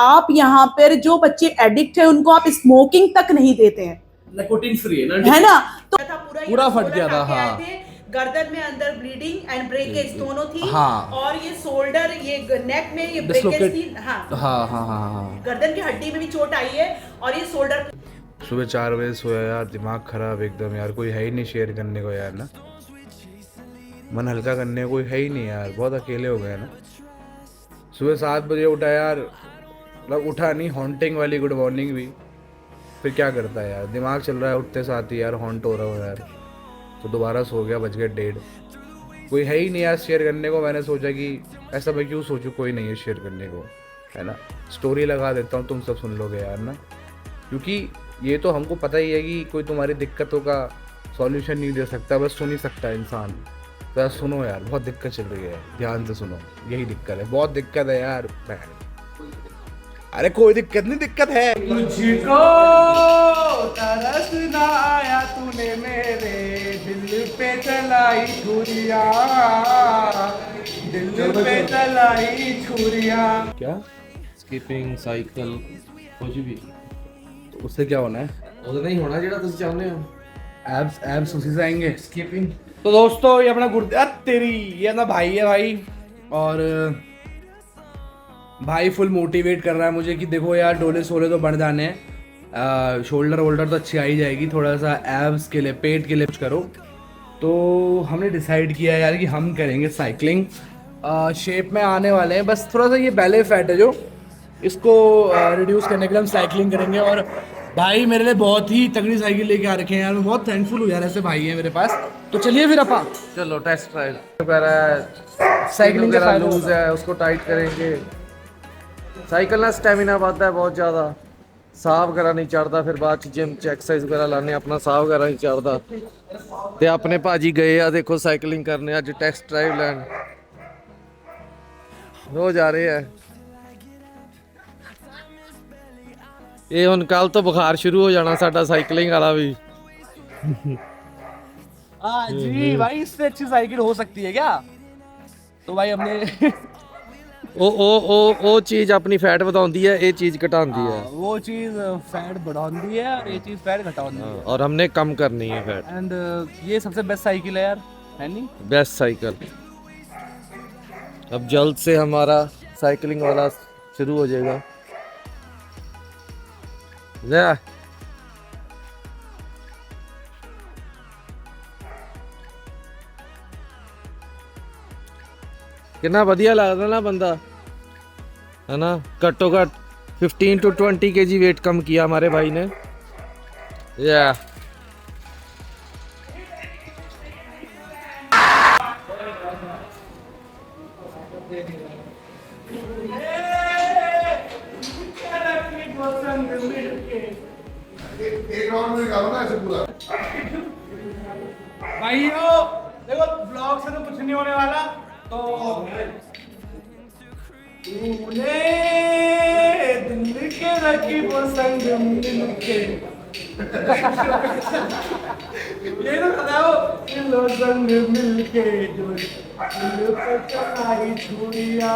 आप यहाँ पर जो बच्चे एडिक्ट है उनको आप स्मोकिंग तक नहीं देते हैं, निकोटीन फ्री है ना। तो पूरा फट गया था। हाँ, गर्दन में अंदर ब्लीडिंग एंड ब्रेकेज दोनों थी। हाँ। और ये शोल्डर, ये नेक में ये ब्रेकेज थी। हाँ हाँ हाँ हाँ। गर्दन की हड्डी में भी चोट आई है और ये शोल्डर। सुबह 4 बजे सोया यार, दिमाग खराब एकदम यार, कोई है ही नहीं शेयर करने को यार ना, मन हल्का करने को कोई है ही नहीं यार, बहुत अकेले हो गए ना। सुबह 7 बजे उठा यार, मतलब उठा नहीं, हॉन्टिंग वाली गुड मॉर्निंग भी, फिर क्या करता है यार, दिमाग चल रहा है उठते साथ ही यार, हॉन्ट हो रहा हूँ यार, तो दोबारा सो गया, बज गए 1:30। कोई है ही नहीं यार शेयर करने को। मैंने सोचा कि ऐसा मैं क्यों सोचूं, कोई नहीं है शेयर करने को, है ना। स्टोरी लगा देता हूँ, तुम सब सुन लोगे यार ना, क्योंकि ये तो हमको पता ही है कि कोई तुम्हारी दिक्कतों का सॉल्यूशन नहीं दे सकता, बस सुन ही सकता है इंसान। तो यार सुनो यार, बहुत दिक्कत चल रही है, ध्यान से सुनो, यही दिक्कत है, बहुत दिक्कत है यार। अरे कोई दिक्कत नहीं, दिक्कत है। मुझको तरस ना आया, तूने मेरे दिल पे चलाई छुरिया, दिल पे चलाई छुरिया। क्या स्किपिंग साइकिल कुछ भी तो उससे क्या होना है? ਉਹਦਾ ਨਹੀਂ ਹੋਣਾ ਜਿਹੜਾ ਤੁਸੀਂ ਚਾਹੁੰਦੇ ਹੋ। एब्स उसी से आएंगे। स्किपिंग। तो दोस्तों ये अपना तेरी ये अपना भाई है भाई, और भाई फुल मोटिवेट कर रहा है मुझे कि देखो यार डोले सोले तो बढ़ जाने हैं, शोल्डर वोल्डर तो अच्छी आ ही जाएगी, थोड़ा सा एब्स के लिए, पेट के लिए कुछ करो। तो हमने डिसाइड किया यार कि हम करेंगे साइकिलिंग, शेप में आने वाले हैं, बस थोड़ा सा ये बैले फैट है जो, इसको रिड्यूस करने के लिए हम साइकिलिंग करेंगे। और भाई मेरे लिए बहुत ही तगड़ी साइकिल लेके आ रखे हैं यार, मैं बहुत थैंकफुल हूँ यार, ऐसे भाई हैं मेरे पास। तो चलिए फिर अपा चलो टेस्ट ट्रायल वगैरह, साइकिलिंग का लूज है उसको टाइट करेंगे। साइकिल ना स्टैमिना बढ़ता है बहुत ज़्यादा, साह वगैरह नहीं चढ़ता, फिर बाद जिम च एक्सरसाइज वगैरह लाने अपना साह वगैरह नहीं चढ़ता। ਤੇ ਆਪਣੇ ਭਾਜੀ ਗਏ ਆ ਦੇਖੋ ਸਾਈਕਲਿੰਗ ਕਰਨੇ, ਅੱਜ ਟੈਸਟ ਡਰਾਈਵ ਲੈਣ ਰੋਜ਼ ਆ ਰਹੇ ਆ। ਇਹ ਹੁਣ ਕੱਲ ਤੋਂ ਬੁਖਾਰ ਸ਼ੁਰੂ ਹੋ ਜਾਣਾ ਸਾਡਾ ਸਾਈਕਲਿੰਗ ਵਾਲਾ ਵੀ। जी भाई इससे अच्छी साइकिल हो सकती है क्या? तो भाई हमने ਉਹ ਚੀਜ਼ ਆਪਣੀ ਫੈਟ ਵਧਾਉਂਦੀ ਹੈ, ਇਹ ਚੀਜ਼ ਘਟਾਉਂਦੀ ਹੈ। वो चीज फैट बढ़ाती है और ये चीज फैट घटाती है, और हमने कम करनी है फैट। एंड ये सबसे बेस्ट साइकिल है यार, है नहीं? Best cycle. अब जल्द से हमारा साइकिलिंग वाला शुरू हो जाएगा। कितना बढ़िया लगता ना बंदा, है ना। घट्टो घट 15 to 20 kg वेट कम किया हमारे भाई ने। या एक राउंड में निकालो ना ऐसे पूरा। भाइयों देखो ब्लॉग से तो कुछ नहीं होने वाला, तो तूने दिल के रखी वो संग मिल के ये तो बताओ, दिलो संग मिल के जो दिल पे चलाई छुरिया।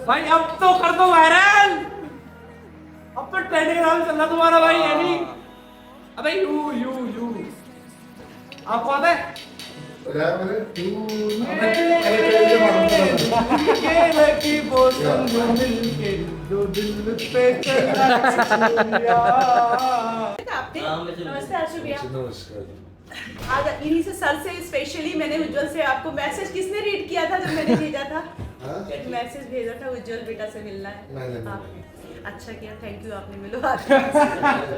भाई अब तो कर दो वायरल, अब तो ट्रेंडिंग नाम चल रहा तुम्हारा भाई, है नहीं? अबे यू आपको आता है? नमस्ते आशु भैया। आज इन्हीं से सर से स्पेशली मैंने उज्जवल से आपको मैसेज किसने रीड किया था जब मैंने भेजा था? मैसेज भेजा था उज्जवल बेटा से मिलना है आपने, अच्छा किया, थैंक यू, आपने मिलो।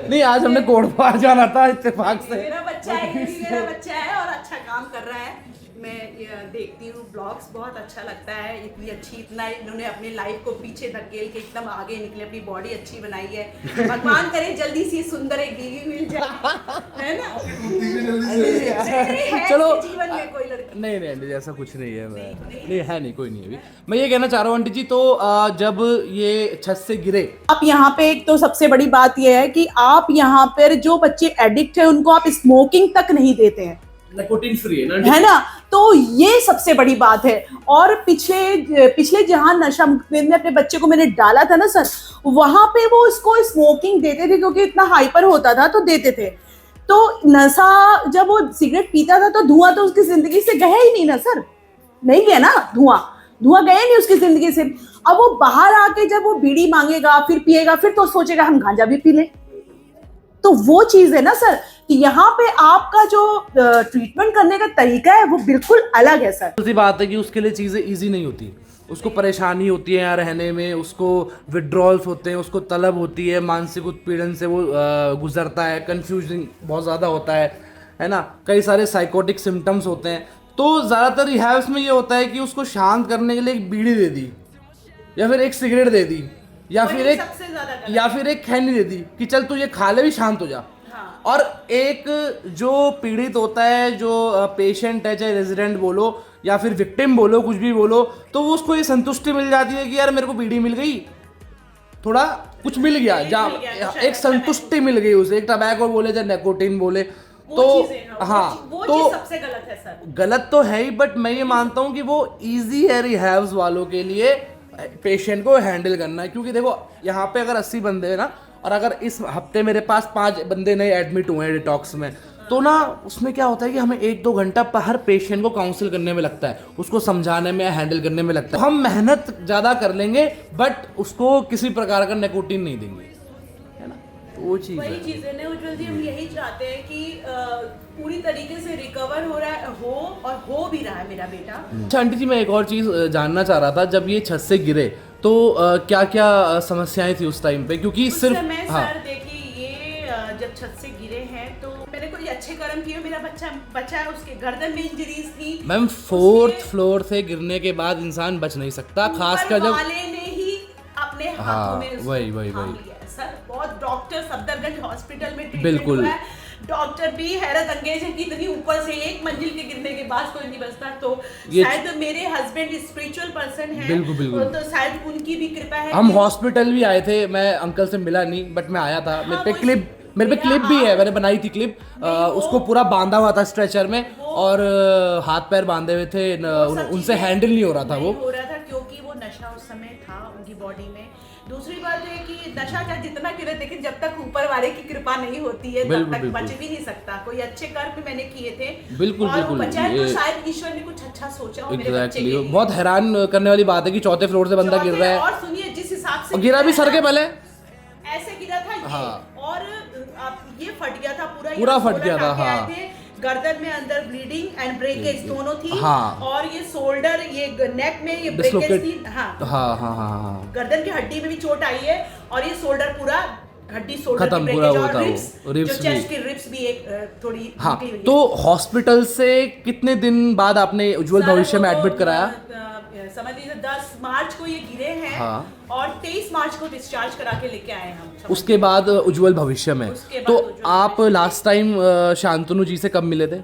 नहीं आज हमने कोड पार जाना था इत्तेफाक से। मेरा बच्चा है, ये भी मेरा बच्चा है और अच्छा काम कर रहा है। मैं देखती हूँ ब्लॉग्स, बहुत अच्छा लगता है, इतनी अच्छी, इतना इन्होंने अपनी लाइफ को पीछे धकेल के एकदम आगे निकले, अपनी बॉडी अच्छी बनाई है। भगवान करे जल्दी सी सुंदर एक बीवी मिल जाए, है ना। चलो जीवन में कोई लड़की नहीं नहीं आंटी जी ऐसा कुछ नहीं है, नहीं है, नहीं कोई नहीं है अभी। मैं ये कहना चाह रहा हूँ आंटी जी, तो जब ये छत से गिरे, आप यहाँ पे एक तो सबसे बड़ी बात यह है कि आप यहाँ पर जो बच्चे एडिक्ट है उनको आप स्मोकिंग तक नहीं देते हैं, निकोटीन फ्री है है ना। तो ये सबसे बड़ी बात है। और पिछले जहां नशा मुक्त में अपने बच्चे को मैंने डाला था ना सर, वहां पे वो उसको स्मोकिंग देते थे क्योंकि इतना हाइपर होता था तो देते थे। तो नशा जब वो सिगरेट पीता था तो धुआं तो उसकी जिंदगी से गया ही नहीं ना सर, नहीं गया ना, धुआं गया नहीं उसकी जिंदगी से। अब वो बाहर आके जब वो बीड़ी मांगेगा फिर पिएगा, फिर तो सोचेगा हम गांजा भी पी लें। तो वो चीज है ना सर कि यहाँ पे आपका जो ट्रीटमेंट करने का तरीका है वो बिल्कुल अलग है सर। दूसरी बात है कि उसके लिए चीज़ें ईजी नहीं होती, उसको परेशानी होती है यहाँ रहने में, उसको विड्रॉल्स होते हैं, उसको तलब होती है, मानसिक उत्पीड़न से वो गुजरता है, कन्फ्यूजन बहुत ज़्यादा होता है ना, कई सारे साइकोटिक सिम्टम्स होते हैं। तो ज़्यादातर रिहैब्स में ये होता है कि उसको शांत करने के लिए एक बीड़ी दे दी या फिर एक सिगरेट दे दी या फिर एक खैनी दे दी कि चल तू ये खा ले भी शांत हो जा। हाँ। और एक जो पीड़ित होता है, जो पेशेंट है, चाहे रेजिडेंट बोलो या फिर विक्टिम बोलो, कुछ भी बोलो, तो वो उसको ये संतुष्टि मिल जाती है कि यार मेरे को बीड़ी मिल गई, थोड़ा कुछ मिल गया, एक संतुष्टि मिल गई उसे, एक टबैको बोले चाहे निकोटीन बोले। तो हाँ, वो तो चीज सबसे गलत है सर। गलत तो है ही, बट मैं ये मानता हूँ कि वो इजी है रिहैब्स वालों के लिए पेशेंट को हैंडल करना है। क्योंकि देखो यहाँ पे अगर 80 बंदे हैं ना, और अगर इस हफ्ते मेरे पास 5 बंदे नए एडमिट हुए हैं डिटॉक्स में, तो ना उसमें क्या होता है कि हमें 1-2 घंटा हर पेशेंट को काउंसिल करने में लगता है, उसको समझाने में, हैंडल करने में लगता है। हम मेहनत ज़्यादा कर लेंगे बट उसको किसी प्रकार का निकोटीन नहीं देंगे, है ना, तो वो चीज़ वही है। चीज है ना उज्जवल जी, हम यही चाहते हैं कि पूरी तरीके से रिकवर हो रहा है, और हो भी रहा है मेरा बेटा। अच्छा आंटी जी, मैं एक और चीज़ जानना चाह रहा था, जब ये छत से गिरे तो क्या क्या समस्याएं थी उस टाइम पे? क्योंकि उस सिर्फ समय हाँ, सर देखिए, ये जब छत से गिरे हैं तो मैंने कोई अच्छे कर्म किए, मेरा बच्चा है, उसके गर्दन में इंजरीज थी मैम 4th फ्लोर से गिरने के बाद इंसान बच नहीं सकता, खासकर जब वाले ने ही अपने हाथों हाँ, में उसको वही थाम लिया है। सर बहुत डॉक्टर सफदरगंज हॉस्पिटल में ट्रीटमेंट बिल्कुल। हुआ है, डॉक्टर भी हैरत अंगेज है कि इतनी ऊपर से एक मंजिल के गिरने के बाद कोई नहीं बचता। तो शायद मेरे हस्बैंड स्पिरिचुअल पर्सन है, बिल्कुल। तो शायद उनकी भी कृपा है। हम हॉस्पिटल भी आए थे, मैं अंकल से मिला नहीं बट मैं आया था। हाँ, मेरे पे क्लिप भी है, मैंने बनाई थी क्लिप, उसको पूरा बांधा हुआ था स्ट्रेचर में और हाथ पैर बांधे हुए थे, उनसे हैंडल नहीं हो रहा था, वो हो रहा था क्योंकि वो नशा उस समय था उनकी बॉडी में। दूसरी बात है कि नशा का जितना गिरे, लेकिन जब तक ऊपर वाले की कृपा नहीं होती है तब तक बच भी नहीं सकता। कोई अच्छे कर्म भी मैंने किए थे, बिल्कुल और बचा है तो शायद ईश्वर ने कुछ अच्छा सोचा हो मेरे बच्चे के लिए। बहुत हैरान करने वाली बात है कि 4th फ्लोर से बंदा गिर रहा है, और सुनिए जिस हिसाब से गिरा भी सर के पहले ऐसे गिरा था ये, हाँ। और ये फट गया था पूरा पूरा फट गया था, हाँ। गर्दन में अंदर ब्लीडिंग एंड ब्रेकेज दोनों थी, हाँ। और ये शोल्डर, ये नेक में ये ब्रेकेज थी, हाँ। गर्दन की हड्डी में भी चोट आई है, और ये शोल्डर पूरा हड्डी शोल्डर खत्म की पूरा ब्रेकेज, होता और वो, रिब्स, रिब्स जो भी। चेस्ट की रिब्स भी एक थोड़ी हाँ। टूटी हुई है। तो हॉस्पिटल से कितने दिन बाद आपने उज्जवल सर, भविष्य में वो तो, एडमिट कराया? समझ लीजिए 10 मार्च को ये गिरे हैं, हाँ। और 23 मार्च को डिस्चार्ज करा के लेके आए हम। उसके बाद उज्जवल भविष्य में, उसके बाद तो उज्ज्वल आप लास्ट टाइम शांतनु जी से कब मिले थे?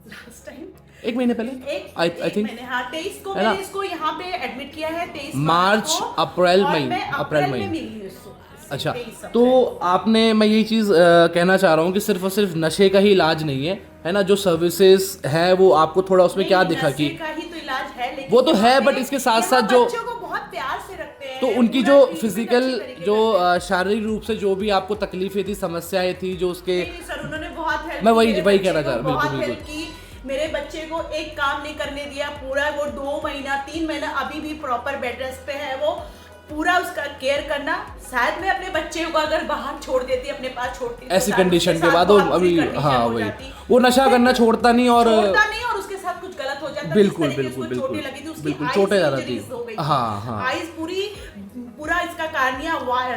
लास्ट टाइम 1 महीने पहले, आई थिंक। मैंने 23 को है ना? मैंने इसको यहाँ पे एडमिट किया है, 23 मार्च, को, अप्रैल, और मई, मैं अप्रैल, मई। में मिली हूँ इसको। अच्छा, 23 अप्रैल। तो आपने, मैं यही चीज़ कहना चाह रहा हूँ कि सिर्फ और सिर्फ नशे का ही इलाज नहीं है ना, जो सर्विसेज है वो आपको थोड़ा उसमें क्या दिखा कि नशे का ही तो इलाज है, लेकिन वो तो है, यहाँ बट पे- इसके साथ यहाँ साथ जो बच्चों को बहुत प्यार से रखते हैं, तो उनकी पूरा जो treatment फिजिकल, अच्छे तरीके जो से करते शारीरिक रूप से जो भी आपको तकलीफें थी, समस्याएं थी, जो उसके हैं। नहीं, सर उन्होंने बहुत हेल्प, मैं वही कहना चाह रहा हूँ, बिल्कुल, बिल्कुल। मेरे बच्चे को एक काम नहीं करने दिया, पूरा वो 2 महीना 3 महीना अभी भी प्रॉपर बेड रेस्ट पे है, वो पूरा उसका केयर करना। शायद मैं अपने बच्चे को अगर बाहर छोड़ देती, अपने पास छोड़ती, ऐसी कंडीशन के बाद वो अभी, हाँ वही, वो नशा करना छोड़ता नहीं, और उसके साथ कुछ गलत हो जाता, बिल्कुल, जिस तरीके से उसको बिल्कुल, चोटें लगी थी, उसकी बिल्कुल, eyes चोटें ज़्यादा injuries थी। हो गई हाँ। आईज पूरा इसका कार्निया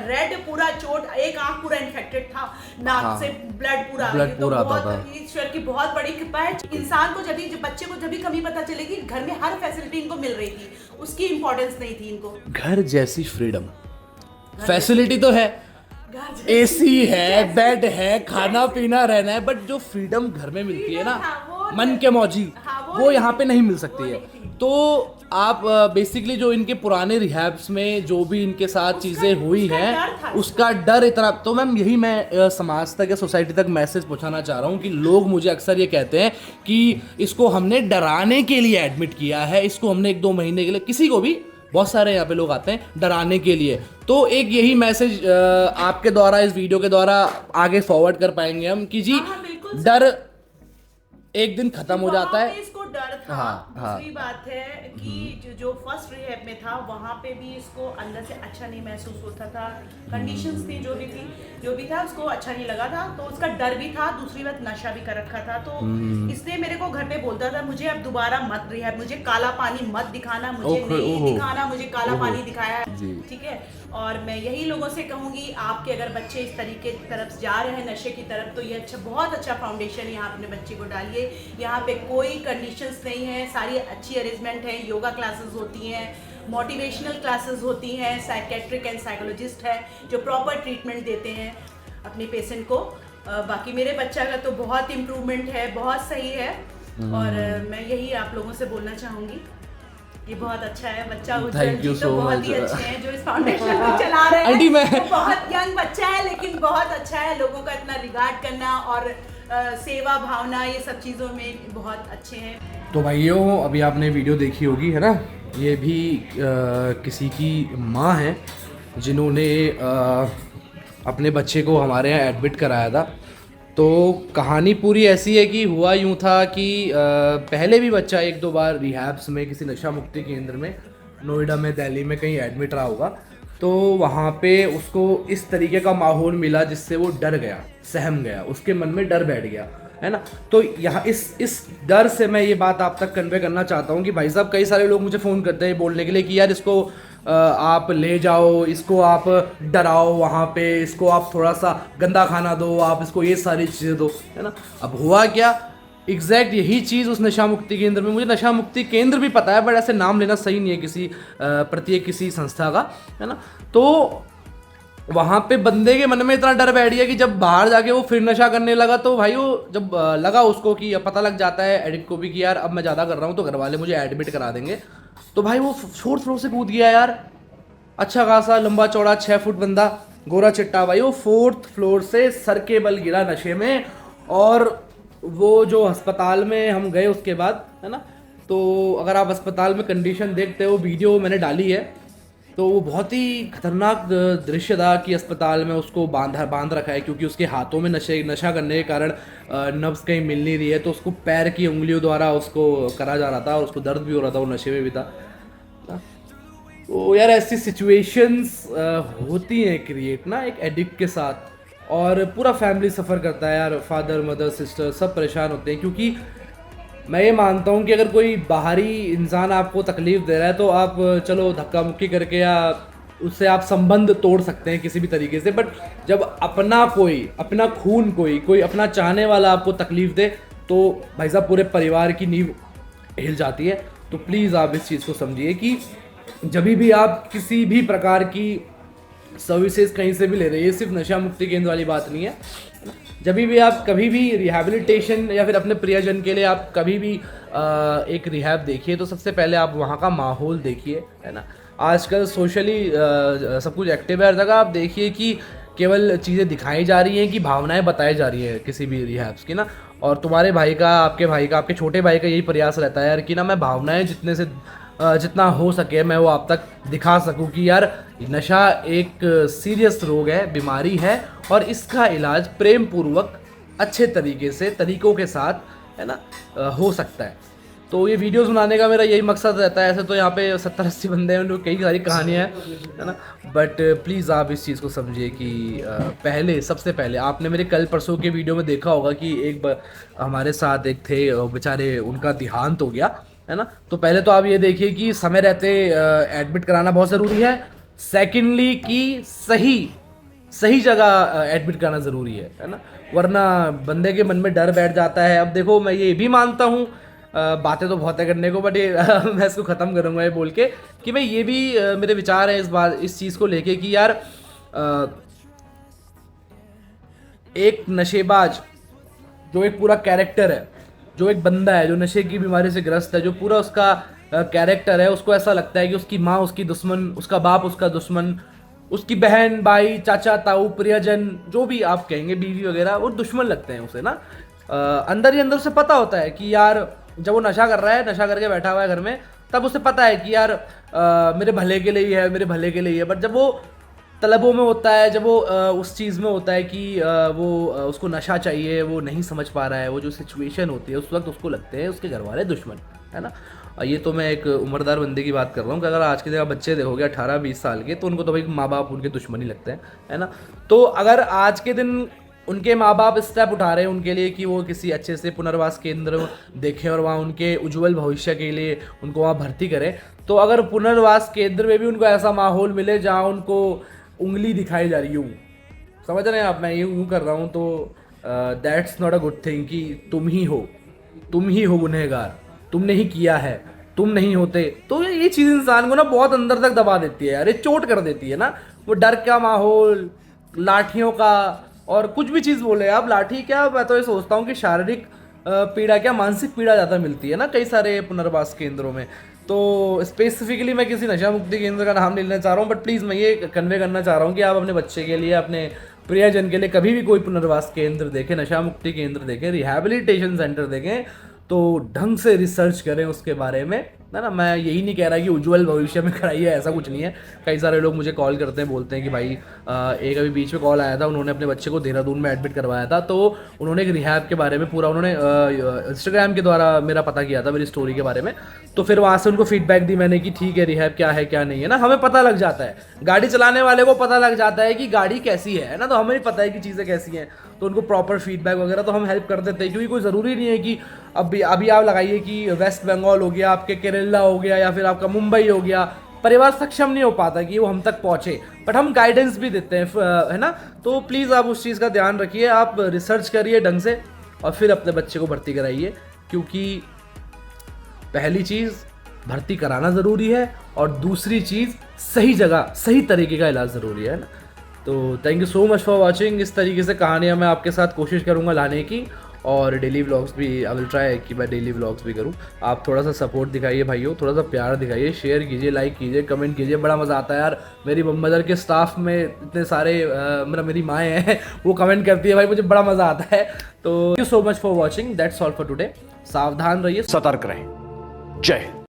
रेड, पूरा चोट, एक आंख पूरा इन्फेक्टेड था, नाक हाँ। से ब्लड पूरा आता था। ईश्वर की बहुत बड़ी कृपा है। इंसान को जब बच्चे को जब भी कमी पता चलेगी, घर में हर फैसिलिटी इनको मिल रही थी, उसकी इंपॉर्टेंस नहीं थी इनको। घर जैसी फ्रीडम, फैसिलिटी तो है, AC है, बेड है, खाना पीना रहना है, बट जो फ्रीडम घर में मिलती है ना, मन के मौजी, वो यहाँ पे नहीं मिल सकती है। तो आप बेसिकली जो इनके पुराने रिहैब्स में जो भी इनके साथ चीज़ें हुई उसका हैं डर था। उसका डर इतना, तो मैम यही मैं समाज तक या सोसाइटी तक मैसेज पहुंचाना चाह रहा हूँ कि लोग मुझे अक्सर ये कहते हैं कि इसको हमने डराने के लिए एडमिट किया है, इसको हमने 1-2 महीने के लिए, किसी को भी, बहुत सारे यहाँ पे लोग आते हैं डराने के लिए। तो एक यही मैसेज आपके द्वारा, इस वीडियो के द्वारा आगे फॉरवर्ड कर पाएंगे हम कि जी हाँ, बिल्कुल डर एक दिन खत्म हो जाता वहाँ है। पे इसको डर था। हाँ, दूसरी बात है कि जो फर्स्ट रिहैब में था वहाँ पे भी इसको अंदर से अच्छा नहीं महसूस होता था, कंडीशंस थी जो भी था उसको अच्छा नहीं लगा था, तो उसका डर भी था। दूसरी बात नशा भी कर रखा था, तो इसलिए मेरे को घर पे बोलता था मुझे अब दोबारा मत रिहैब, मुझे काला पानी मत दिखाना, मुझे नहीं दिखाना, मुझे काला पानी दिखाया, ठीक है। और मैं यही लोगों से कहूँगी, आपके अगर बच्चे इस तरीके की तरफ जा रहे हैं, नशे की तरफ, तो ये अच्छा, बहुत अच्छा फाउंडेशन यहाँ अपने बच्चे को डालिए। यहाँ पे कोई कंडीशंस नहीं है, सारी अच्छी अरेंजमेंट है, योगा क्लासेस होती हैं, मोटिवेशनल क्लासेस होती हैं, साइकेट्रिक एंड साइकोलॉजिस्ट है जो प्रॉपर ट्रीटमेंट देते हैं अपने पेशेंट को। बाकी मेरे बच्चा का तो बहुत इम्प्रूवमेंट है, बहुत सही है। और मैं यही आप लोगों से बोलना चाहूँगी, ये बहुत अच्छा है बच्चा। Thank you उज्जवल जी तो so बहुत much. ही अच्छे हैं जो इस फाउंडेशन को चला रहे हैं। आंटी, मैं वो बहुत यंग बच्चा है लेकिन बहुत अच्छा है, लोगों का इतना रिगार्ड करना और सेवा भावना, ये सब चीज़ों में बहुत अच्छे हैं। तो भाइयों, अभी आपने वीडियो देखी होगी है ना, ये भी किसी की माँ है जिन्होंने अपने बच्चे को हमारे यहाँ एडमिट कराया था। तो कहानी पूरी ऐसी है कि हुआ यूँ था कि पहले भी बच्चा 1-2 बार रिहैब्स में, किसी नशा मुक्ति केंद्र में, नोएडा में, दिल्ली में कहीं एडमिट रहा होगा। तो वहाँ पे उसको इस तरीके का माहौल मिला जिससे वो डर गया, सहम गया, उसके मन में डर बैठ गया, है ना। तो यहाँ इस डर से मैं ये बात आप तक कन्वे करना चाहता हूँ कि भाई साहब, कई सारे लोग मुझे फ़ोन करते हैं बोलने के लिए कि यार इसको आप ले जाओ, इसको आप डराओ वहाँ पे, इसको आप थोड़ा सा गंदा खाना दो, आप इसको ये सारी चीज़ें दो, है ना। अब हुआ क्या, एग्जैक्ट यही चीज़ उस नशा मुक्ति केंद्र में, मुझे नशा मुक्ति केंद्र भी पता है बट ऐसे नाम लेना सही नहीं है किसी प्रत्येक किसी संस्था का, है ना। तो वहाँ पे बंदे के मन में इतना डर बैठ गया कि जब बाहर जाके वो फिर नशा करने लगा, तो भाई वो जब लगा उसको कि पता लग जाता है एडिक्ट को भी कि यार अब मैं ज़्यादा कर रहा हूँ तो घर वाले मुझे एडमिट करा देंगे, तो भाई वो 4th फ्लोर से कूद गया यार। अच्छा खासा लंबा चौड़ा 6 फुट बंदा, गोरा चिट्टा, भाई वो 4th फ्लोर से सर के बल गिरा नशे में। और वो जो अस्पताल में हम गए उसके बाद, है ना, तो अगर आप अस्पताल में कंडीशन देखते हो, वीडियो मैंने डाली है, तो वो बहुत ही खतरनाक दृश्य था कि अस्पताल में उसको बांध रखा है क्योंकि उसके हाथों में नशा करने के कारण नब्स कहीं मिल नहीं रही है, तो उसको पैर की उंगलियों द्वारा उसको करा जा रहा था और उसको दर्द भी हो रहा था, वो नशे में भी था। तो यार ऐसी सिचुएशंस होती हैं क्रिएट ना एक एडिक्ट के साथ, और पूरा फैमिली सफ़र करता है यार, फादर मदर सिस्टर सब परेशान होते हैं। क्योंकि मैं ये मानता हूँ कि अगर कोई बाहरी इंसान आपको तकलीफ़ दे रहा है तो आप चलो धक्का मुक्की करके या उससे आप संबंध तोड़ सकते हैं किसी भी तरीके से, बट जब अपना कोई, अपना खून कोई अपना चाहने वाला आपको तकलीफ़ दे तो भाई साहब पूरे परिवार की नींव हिल जाती है। तो प्लीज़ आप इस चीज़ को समझिए कि जब भी आप किसी भी प्रकार की सर्विसेज कहीं से भी ले रहे हैं, ये सिर्फ नशा मुक्ति केंद्र वाली बात नहीं है, जब भी आप कभी भी रिहैबिलिटेशन या फिर अपने प्रियजन के लिए आप कभी भी एक रिहैब देखिए तो सबसे पहले आप वहाँ का माहौल देखिए, है ना। आजकल सोशली सब कुछ एक्टिव है हर जगह, आप देखिए कि केवल चीज़ें दिखाई जा रही हैं कि भावनाएं बताई जा रही हैं किसी भी रिहैब्स की ना। और तुम्हारे भाई का, आपके छोटे भाई का यही प्रयास रहता है यार कि ना मैं भावनाएं जितना हो सके मैं वो आप तक दिखा सकूं कि यार नशा एक सीरियस रोग है, बीमारी है, और इसका इलाज प्रेम पूर्वक अच्छे तरीकों के साथ, है ना, हो सकता है। तो ये वीडियोस बनाने का मेरा यही मकसद रहता है। ऐसे तो यहाँ पे 70-80 बंदे हैं, उनकी कई सारी कहानियाँ हैं, है ना, बट प्लीज़ आप इस चीज़ को समझिए कि सबसे पहले आपने मेरे कल परसों के वीडियो में देखा होगा कि हमारे साथ एक थे बेचारे, उनका देहांत हो गया, है ना। तो पहले तो आप ये देखिए कि समय रहते एडमिट कराना बहुत ज़रूरी है। सेकेंडली कि सही जगह एडमिट कराना ज़रूरी है ना, वरना बंदे के मन में डर बैठ जाता है। अब देखो, मैं ये भी मानता हूँ, बातें तो बहुत है करने को, बट ये मैं इसको ख़त्म करूँगा ये बोल के कि मैं ये भी मेरे विचार है इस चीज़ को लेके कि यार एक नशेबाज जो एक पूरा कैरेक्टर है, जो एक बंदा है जो नशे की बीमारी से ग्रस्त है, जो पूरा उसका कैरेक्टर है उसको ऐसा लगता है कि उसकी माँ उसकी दुश्मन, उसका बाप उसका दुश्मन, उसकी बहन भाई चाचा ताऊ प्रियजन जो भी आप कहेंगे बीवी वगैरह वो दुश्मन लगते हैं उसे ना। अंदर ही अंदर उसे पता होता है कि यार जब वो नशा कर रहा है, नशा करके बैठा हुआ है घर में, तब उसे पता है कि यार मेरे भले के लिए ही है, मेरे भले के लिए ही है। बट जब वो तलबों में होता है, जब वो उस चीज़ में होता है कि उसको नशा चाहिए, वो नहीं समझ पा रहा है, वो जो सिचुएशन होती है उस वक्त उसको लगते हैं उसके घर वाले दुश्मन, है ना। और ये तो मैं एक उम्रदार बंदे की बात कर रहा हूँ कि अगर आज के दिन आप बच्चे देखोगे 18-20 साल के, तो उनको तो भाई माँ बाप उनके दुश्मन ही लगते हैं, है ना। तो अगर आज के दिन उनके माँ बाप स्टेप उठा रहे हैं उनके लिए कि वो किसी अच्छे से पुनर्वास केंद्र देखें और वहाँ उनके उज्जवल भविष्य के लिए उनको वहाँ भर्ती करें, तो अगर पुनर्वास केंद्र में भी उनको ऐसा माहौल मिले जहाँ उनको उंगली दिखाई जा रही हो, समझ रहे हैं आप, मैं ये यूँ कर रहा हूँ, तो that's not a good thing कि तुम ही हो गुनहगार, तुमने ही किया है, तुम नहीं होते। तो ये चीज़ इंसान को ना बहुत अंदर तक दबा देती है यार, ये चोट कर देती है ना। वो डर का माहौल, लाठियों का, और कुछ भी चीज़ बोले आप, लाठी क्या, मैं तो ये सोचता हूँ कि शारीरिक पीड़ा क्या मानसिक पीड़ा ज़्यादा मिलती है ना कई सारे पुनर्वास केंद्रों में। तो स्पेसिफिकली मैं किसी नशा मुक्ति केंद्र का नाम नहीं लेना चाह रहा हूँ, बट प्लीज़ मैं ये कन्वे करना चाह रहा हूँ कि आप अपने बच्चे के लिए, अपने प्रियजन के लिए कभी भी कोई पुनर्वास केंद्र देखें, नशा मुक्ति केंद्र देखें, रिहैबिलिटेशन सेंटर देखें, तो ढंग से रिसर्च करें उसके बारे में, है ना। मैं यही नहीं कह रहा कि उज्जवल भविष्य में कराइए, ऐसा कुछ नहीं है। कई सारे लोग मुझे कॉल करते हैं, बोलते हैं कि भाई एक अभी बीच में कॉल आया था, उन्होंने अपने बच्चे को देहरादून में एडमिट करवाया था, तो उन्होंने एक रिहैब के बारे में पूरा उन्होंने इंस्टाग्राम के द्वारा मेरा पता किया था, मेरी स्टोरी के बारे में। तो फिर वहाँ से उनको फीडबैक दी मैंने कि ठीक है रिहैब क्या है क्या नहीं है ना, हमें पता लग जाता है, गाड़ी चलाने वाले को पता लग जाता है कि गाड़ी कैसी है ना, तो हमें भी पता है कि चीज़ें कैसी हैं, तो उनको प्रॉपर फीडबैक वगैरह तो हम हेल्प कर देते हैं। क्योंकि कोई ज़रूरी नहीं है कि अभी आप लगाइए कि वेस्ट बंगाल हो गया, आपके केरला हो गया, या फिर आपका मुंबई हो गया, परिवार सक्षम नहीं हो पाता कि वो हम तक पहुँचे, बट हम गाइडेंस भी देते हैं, है ना। तो प्लीज़ आप उस चीज़ का ध्यान रखिए, आप रिसर्च करिए ढंग से और फिर अपने बच्चे को भर्ती कराइए, क्योंकि पहली चीज़ भर्ती कराना ज़रूरी है और दूसरी चीज़ सही जगह सही तरीके का इलाज ज़रूरी है ना। तो thank you so much for watching. इस तरीके से कहानियाँ मैं आपके साथ कोशिश करूँगा लाने की, और डेली व्लॉग्स भी आई विल ट्राई कि मैं डेली व्लॉग्स भी करूँ। आप थोड़ा सा सपोर्ट दिखाइए भाइयों, थोड़ा सा प्यार दिखाइए, शेयर कीजिए, लाइक कीजिए, कमेंट कीजिए, बड़ा मज़ा आता है यार। मेरी मदर के स्टाफ में इतने सारे मेरी माएँ हैं, वो कमेंट करती है भाई, मुझे बड़ा मज़ा आता है। तो thank you so much for watching, that's all for today. सावधान रहिए, सतर्क रहें। जय हिंद।